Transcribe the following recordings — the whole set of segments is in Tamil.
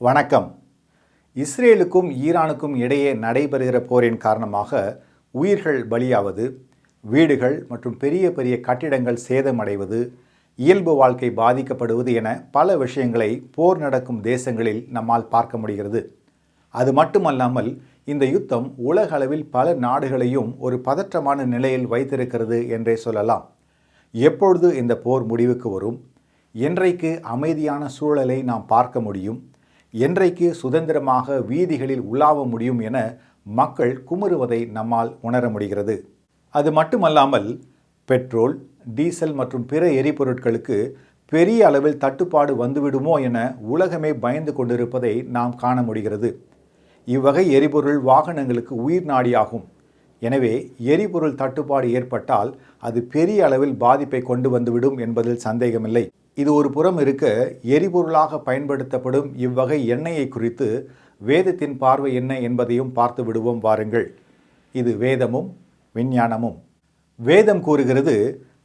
வணக்கம். இஸ்ரேலுக்கும் ஈரானுக்கும் இடையே நடைபெறுகிற போரின் காரணமாக உயிர்கள் பலியாவது, வீடுகள் மற்றும் பெரிய பெரிய கட்டிடங்கள் சேதமடைவது, இயல்பு வாழ்க்கை பாதிக்கப்படுவது என பல விஷயங்களை போர் நடக்கும் தேசங்களில் நம்மால் பார்க்க முடிகிறது. அது மட்டுமல்லாமல் இந்த யுத்தம் உலக அளவில் பல நாடுகளையும் ஒரு பதற்றமான நிலையில் வைத்திருக்கிறது என்றே சொல்லலாம். எப்பொழுது இந்த போர் முடிவுக்கு வரும்? என்றைக்கு அமைதியான சூழலை நாம் பார்க்க முடியும்? என்றைக்கு சுதந்திரமாக வீதிகளில் உலாவ முடியும் என மக்கள் குமுறுவதை நம்மால் உணர முடிகிறது. அது மட்டுமல்லாமல் பெட்ரோல், டீசல் மற்றும் பிற எரிபொருட்களுக்கு பெரிய அளவில் தட்டுப்பாடு வந்துவிடுமோ என உலகமே பயந்து கொண்டிருப்பதை நாம் காண முடிகிறது. இவ்வகை எரிபொருள் வாகனங்களுக்கு உயிர் நாடியாகும். எனவே எரிபொருள் தட்டுப்பாடு ஏற்பட்டால் அது பெரிய அளவில் பாதிப்பை கொண்டு வந்துவிடும் என்பதில் சந்தேகமில்லை. இது ஒரு புறம் இருக்க, எரிபொருளாக பயன்படுத்தப்படும் இவ்வகை எண்ணெயை குறித்து வேதத்தின் பார்வை என்ன என்பதையும் பார்த்து விடுவோம் வாருங்கள். இது வேதமும் விஞ்ஞானமும். வேதம் கூறுகிறது,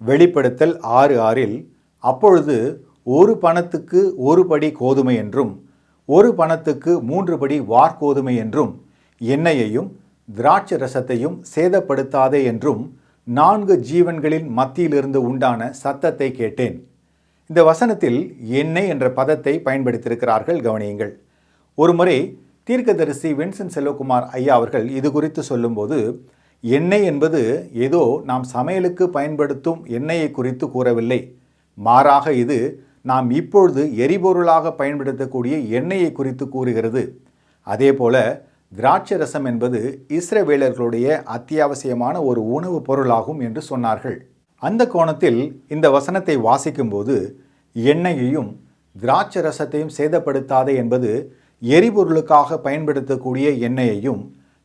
வெளிப்படுத்தல் 6:6, அப்பொழுது ஒரு பணத்துக்கு ஒரு படி கோதுமை என்றும் ஒரு பணத்துக்கு 3 படி வார்கோதுமை என்றும் எண்ணெயையும் திராட்சை ரசத்தையும் சேதப்படுத்தாதே என்றும் 4 ஜீவன்களின் மத்தியிலிருந்து உண்டான சத்தத்தை கேட்டேன். இந்த வசனத்தில் எண்ணெய் என்ற பதத்தை பயன்படுத்தியிருக்கிறார்கள், கவனியுங்கள். ஒருமுறை தீர்க்கதரிசி வின்சென்ட் செல்வகுமார் ஐயா அவர்கள் இது குறித்து சொல்லும்போது, எண்ணெய் என்பது ஏதோ நாம் சமையலுக்கு பயன்படுத்தும் எண்ணெயை குறித்து கூறவில்லை, மாறாக இது நாம் இப்பொழுது எரிபொருளாக பயன்படுத்தக்கூடிய எண்ணெயை குறித்து கூறுகிறது. அதே போல திராட்சை ரசம் என்பது இஸ்ரவேலர்களுடைய அத்தியாவசியமான ஒரு உணவுப் பொருளாகும் என்று சொன்னார்கள். அந்த கோணத்தில் இந்த வசனத்தை வாசிக்கும்போது எண்ணெயையும் திராட்சை ரசத்தையும் சேதப்படுத்தாதே என்பது எரிபொருளுக்காக பயன்படுத்தக்கூடிய எண்ணெயையும்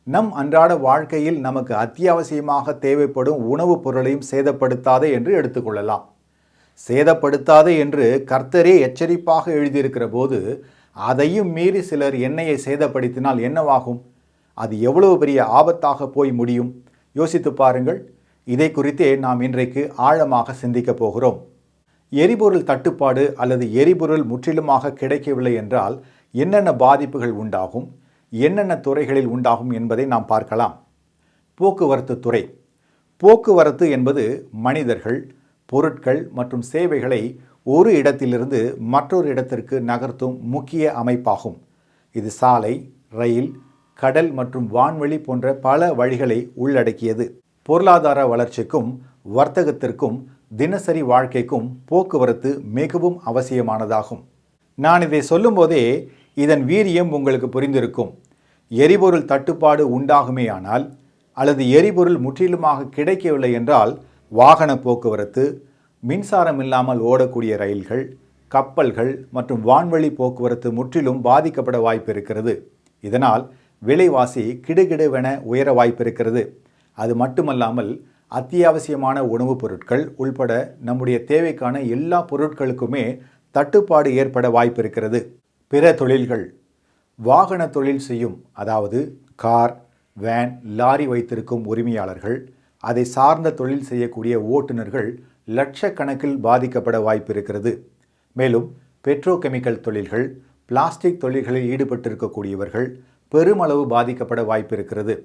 நம் அன்றாட வாழ்க்கையில் நமக்கு அத்தியாவசியமாக தேவைப்படும் உணவுப் பொருளையும் சேதப்படுத்தாதே என்று எடுத்துக்கொள்ளலாம். சேதப்படுத்தாதே என்று கர்த்தரே எச்சரிப்பாக எழுதியிருக்கிற போது அதையும் மீறி சிலர் எண்ணெயை சேதப்படுத்தினால் என்னவாகும்? அது எவ்வளவு பெரிய ஆபத்தாக போய் முடியும்? யோசித்து பாருங்கள். இதை குறித்தே நாம் இன்றைக்கு ஆழமாக சிந்திக்கப் போகிறோம். எரிபொருள் தட்டுப்பாடு அல்லது எரிபொருள் முற்றிலுமாக கிடைக்கவில்லை என்றால் என்னென்ன பாதிப்புகள் உண்டாகும், என்னென்ன துறைகளில் உண்டாகும் என்பதை நாம் பார்க்கலாம். போக்குவரத்து துறை. போக்குவரத்து என்பது மனிதர்கள், பொருட்கள் மற்றும் சேவைகளை ஒரு இடத்திலிருந்து மற்றொரு இடத்திற்கு நகர்த்தும் முக்கிய அமைப்பாகும். இது சாலை, ரயில், கடல் மற்றும் வான்வெளி போன்ற பல வழிகளை உள்ளடக்கியது. பொருளாதார வளர்ச்சிக்கும் வர்த்தகத்திற்கும் தினசரி வாழ்க்கைக்கும் போக்குவரத்து மிகவும் அவசியமானதாகும். நான் இதை சொல்லும்போதே இதன் வீரியம் உங்களுக்கு புரிந்திருக்கும். எரிபொருள் தட்டுப்பாடு உண்டாகுமேயானால் அல்லது எரிபொருள் முற்றிலுமாக கிடைக்கவில்லை என்றால் வாகன போக்குவரத்து, மின்சாரம் இல்லாமல் ஓடக்கூடிய ரயில்கள், கப்பல்கள் மற்றும் வான்வழி போக்குவரத்து முற்றிலும் பாதிக்கப்பட வாய்ப்பு இருக்கிறது. இதனால் விலைவாசி கிடுகிடுவென உயர வாய்ப்பிருக்கிறது. அது மட்டுமல்லாமல் அத்தியாவசியமான உணவுப் பொருட்கள் உள்பட நம்முடைய தேவைக்கான எல்லா பொருட்களுக்குமே தட்டுப்பாடு ஏற்பட வாய்ப்பிருக்கிறது. பிற தொழில்கள். வாகன தொழில் செய்யும், அதாவது கார், வேன், லாரி வைத்திருக்கும் உரிமையாளர்கள், அதை சார்ந்த தொழில் செய்யக்கூடிய ஓட்டுநர்கள் லட்சக்கணக்கில் பாதிக்கப்பட வாய்ப்பிருக்கிறது. மேலும் பெட்ரோகெமிக்கல் தொழில்கள், பிளாஸ்டிக் தொழில்களில் ஈடுபட்டிருக்கக்கூடியவர்கள் பெருமளவு பாதிக்கப்பட வாய்ப்பிருக்கிறது.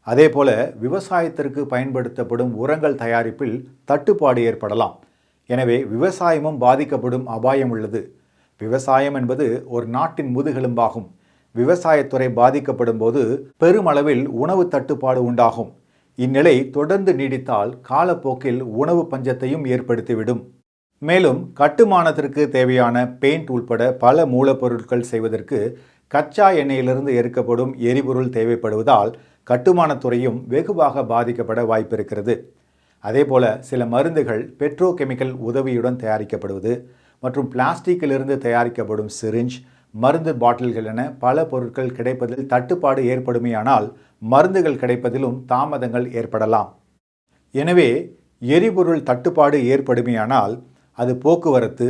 அதே போல விவசாயத்திற்கு பயன்படுத்தப்படும் உரங்கள் தயாரிப்பில் தட்டுப்பாடு ஏற்படலாம். எனவே விவசாயமும் பாதிக்கப்படும் அபாயம் உள்ளது. விவசாயம் என்பது ஒரு நாட்டின் முதுகெலும்பாகும். விவசாயத்துறை பாதிக்கப்படும் போது பெருமளவில் உணவு தட்டுப்பாடு உண்டாகும். இந்நிலை தொடர்ந்து நீடித்தால் காலப்போக்கில் உணவு பஞ்சத்தையும் ஏற்படுத்திவிடும். மேலும் கட்டுமானத்திற்கு தேவையான பெயிண்ட் உட்பட பல மூலப்பொருட்கள் செய்வதற்கு கச்சா எண்ணெயிலிருந்து எடுக்கப்படும் எரிபொருள் தேவைப்படுவதால் கட்டுமானத்துறையும் வெகுவாக பாதிக்கப்பட வாய்ப்பிருக்கிறது. அதேபோல சில மருந்துகள் பெட்ரோகெமிக்கல் உதவியுடன் தயாரிக்கப்படுவது மற்றும் பிளாஸ்டிக்கிலிருந்து தயாரிக்கப்படும் சிரிஞ்ச், மருந்து பாட்டில்கள் என பல பொருட்கள் கிடைப்பதில் தட்டுப்பாடு ஏற்படுமேயானால் மருந்துகள் கிடைப்பதிலும் தாமதங்கள் ஏற்படலாம். எனவே எரிபொருள் தட்டுப்பாடு ஏற்படுமேயானால் அது போக்குவரத்து,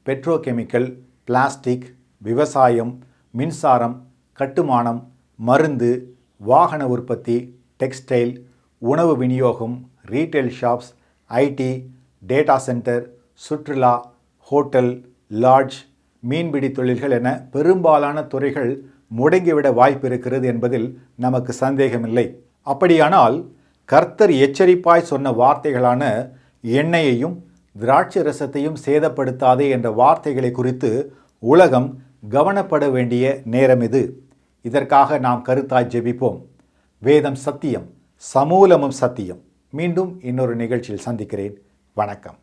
பெட்ரோகெமிக்கல், பிளாஸ்டிக், விவசாயம், மின்சாரம், கட்டுமானம், மருந்து, வாகன உற்பத்தி, டெக்ஸ்டைல், உணவு விநியோகம், retail shops, IT, data centre, சுற்றுலா, ஹோட்டல், லாட்ஜ், மீன்பிடி தொழில்கள் என பெரும்பாலான துறைகள் முடங்கிவிட வாய்ப்பு இருக்கிறது என்பதில் நமக்கு சந்தேகமில்லை. அப்படியானால் கர்த்தர் எச்சரிப்பாய் சொன்ன வார்த்தைகளான எண்ணெயையும் திராட்சை ரசத்தையும் சேதப்படுத்தாதே என்ற வார்த்தைகளை குறித்து உலகம் கவனப்பட வேண்டிய நேரம் இது. இதற்காக நாம் கருத்தாய் ஜெபிப்போம். வேதம் சத்தியம், சமூலமும் சத்தியம். மீண்டும் இன்னொரு நிகழ்ச்சியில் சந்திக்கிறேன். வணக்கம்.